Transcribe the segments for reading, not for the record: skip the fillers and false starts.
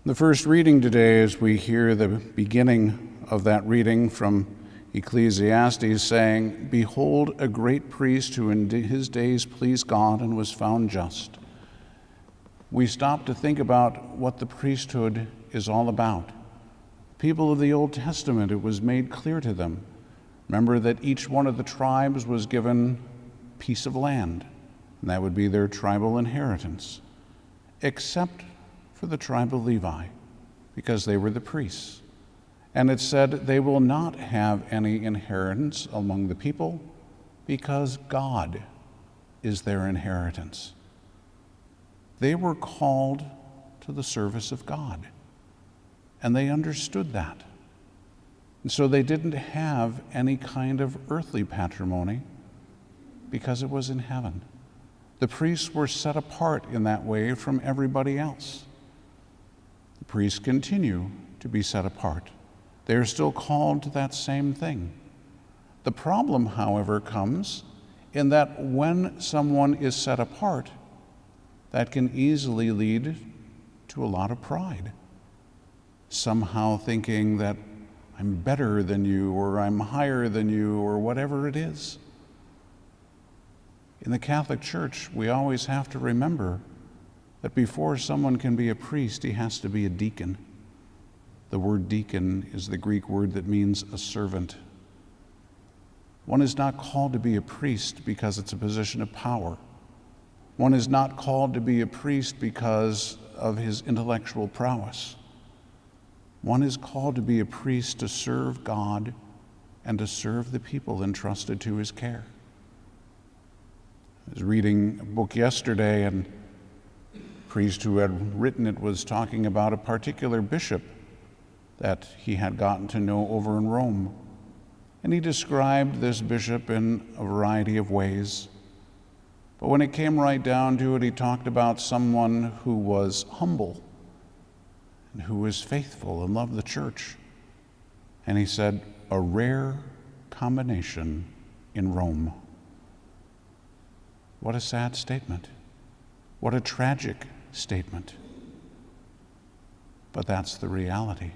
The first reading today, as we hear the beginning of that reading from Ecclesiastes saying, "Behold, a great priest who in his days pleased God and was found just." We stop to think about what the priesthood is all about. People of the Old Testament, it was made clear to them. Remember that each one of the tribes was given a piece of land, and that would be their tribal inheritance, except for the tribe of Levi, because they were the priests. And it said they will not have any inheritance among the people because God is their inheritance. They were called to the service of God, and they understood that. And so they didn't have any kind of earthly patrimony because it was in heaven. The priests were set apart in that way from everybody else. The priests continue to be set apart. They are still called to that same thing. The problem, however, comes in that when someone is set apart, that can easily lead to a lot of pride. Somehow thinking that I'm better than you, or I'm higher than you, or whatever it is. In the Catholic Church, we always have to remember that before someone can be a priest, he has to be a deacon. The word deacon is the Greek word that means a servant. One is not called to be a priest because it's a position of power. One is not called to be a priest because of his intellectual prowess. One is called to be a priest to serve God and to serve the people entrusted to his care. I was reading a book yesterday, and the priest who had written it was talking about a particular bishop that he had gotten to know over in Rome. And he described this bishop in a variety of ways. But when it came right down to it, he talked about someone who was humble and who was faithful and loved the church. And he said, a rare combination in Rome. What a sad statement. What a tragic statement. But that's the reality.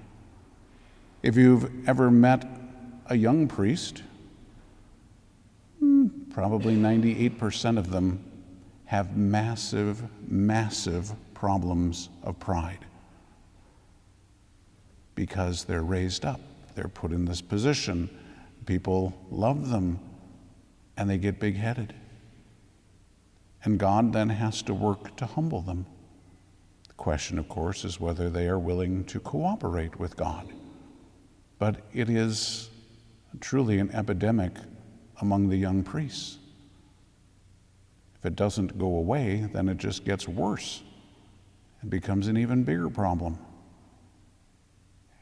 If you've ever met a young priest, probably 98% of them have massive, massive problems of pride because they're raised up. They're put in this position. People love them, and they get big-headed. And God then has to work to humble them. The question, of course, is whether they are willing to cooperate with God. But it is truly an epidemic among the young priests. If it doesn't go away, then it just gets worse. It becomes an even bigger problem.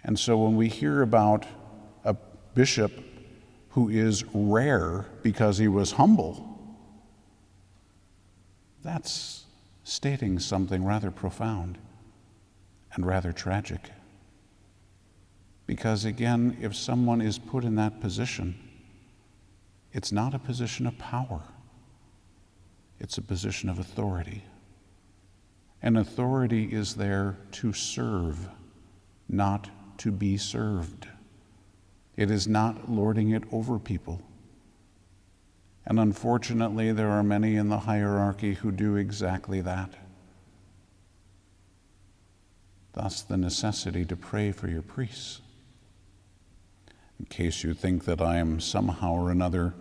And so when we hear about a bishop who is rare because he was humble, that's stating something rather profound and rather tragic. Because again, if someone is put in that position, it's not a position of power. It's a position of authority. And authority is there to serve, not to be served. It is not lording it over people. And unfortunately, there are many in the hierarchy who do exactly that. Thus, the necessity to pray for your priests. In case you think that I am somehow or another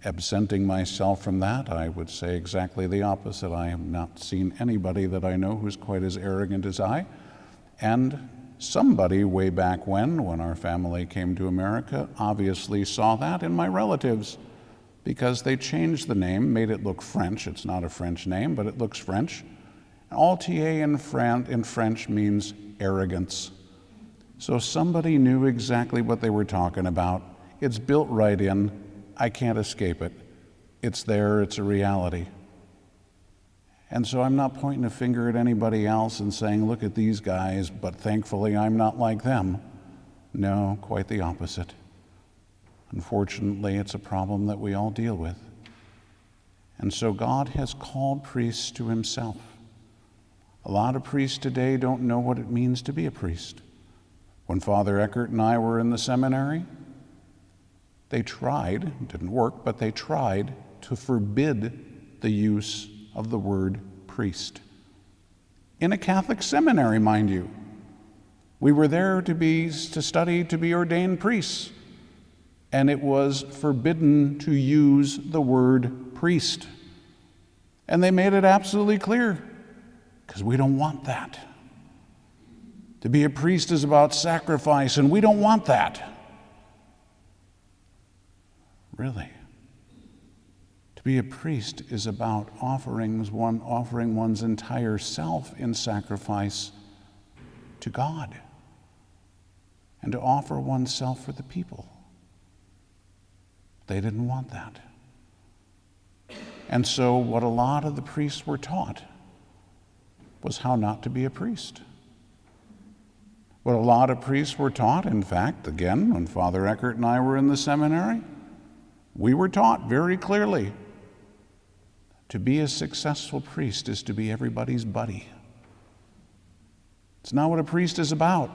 absenting myself from that, I would say exactly the opposite. I have not seen anybody that I know who's quite as arrogant as I. And somebody way back when our family came to America, obviously saw that in my relatives, because they changed the name, made it look French. It's not a French name, but it looks French. Altier in French means arrogance. So somebody knew exactly what they were talking about. It's built right in. I can't escape it. It's there. It's a reality. And so I'm not pointing a finger at anybody else and saying, look at these guys, but thankfully I'm not like them. No, quite the opposite. Unfortunately, it's a problem that we all deal with. And so God has called priests to himself. A lot of priests today don't know what it means to be a priest. When Father Eckert and I were in the seminary, they tried, it didn't work, but they tried to forbid the use of the word priest. In a Catholic seminary, mind you. We were there to study to be ordained priests, and it was forbidden to use the word priest. And they made it absolutely clear, because we don't want that. To be a priest is about sacrifice, and we don't want that. Really. To be a priest is about offering one's entire self in sacrifice to God, and to offer oneself for the people. They didn't want that. And so what a lot of the priests were taught was how not to be a priest. What a lot of priests were taught, in fact, again, when Father Eckert and I were in the seminary, we were taught very clearly to be a successful priest is to be everybody's buddy. It's not what a priest is about.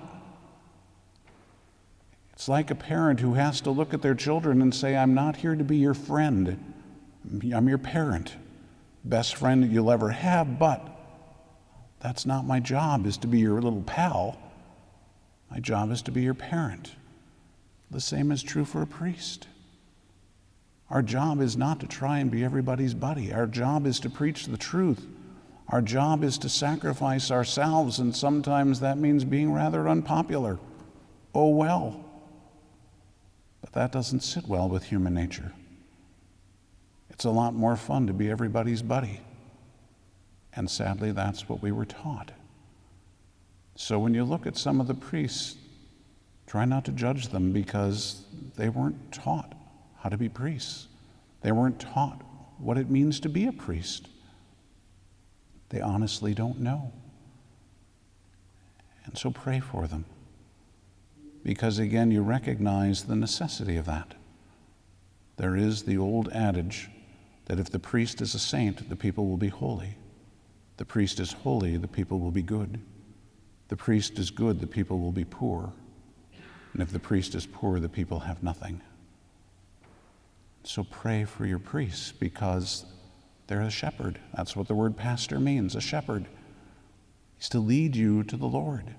It's like a parent who has to look at their children and say, I'm not here to be your friend. I'm your parent, best friend that you'll ever have, but that's not my job, is to be your little pal. My job is to be your parent. The same is true for a priest. Our job is not to try and be everybody's buddy. Our job is to preach the truth. Our job is to sacrifice ourselves, and sometimes that means being rather unpopular. Oh well. But that doesn't sit well with human nature. It's a lot more fun to be everybody's buddy. And sadly, that's what we were taught. So when you look at some of the priests, try not to judge them, because they weren't taught how to be priests. They weren't taught what it means to be a priest. They honestly don't know. And so pray for them. Because again, you recognize the necessity of that. There is the old adage that if the priest is a saint, the people will be holy. The priest is holy, the people will be good. The priest is good, the people will be poor. And if the priest is poor, the people have nothing. So pray for your priests, because they're a shepherd. That's what the word pastor means, a shepherd. He's to lead you to the Lord.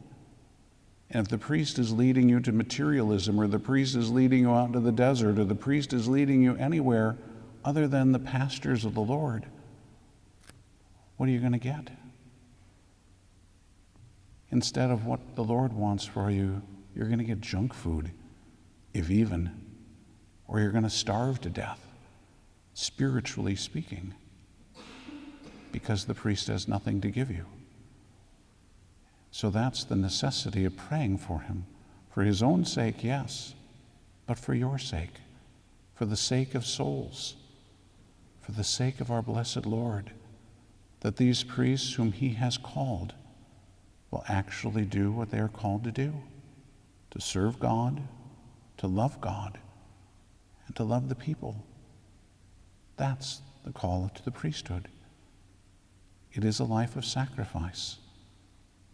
And if the priest is leading you to materialism, or the priest is leading you out into the desert, or the priest is leading you anywhere other than the pastures of the Lord, what are you going to get? Instead of what the Lord wants for you, you're going to get junk food, if even, or you're going to starve to death, spiritually speaking, because the priest has nothing to give you. So that's the necessity of praying for him, for his own sake, yes, but for your sake, for the sake of souls, for the sake of our blessed Lord, that these priests whom he has called will actually do what they are called to do, to serve God, to love God, and to love the people. That's the call to the priesthood. It is a life of sacrifice,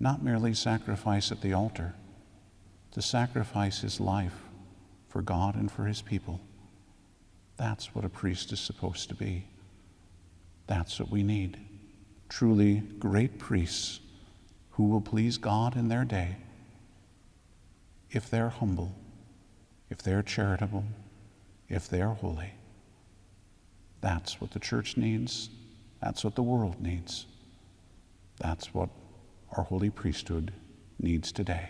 not merely sacrifice at the altar, to sacrifice his life for God and for his people. That's what a priest is supposed to be. That's what we need. Truly great priests who will please God in their day if they're humble, if they're charitable, if they're holy. That's what the church needs. That's what the world needs. That's what our holy priesthood needs today.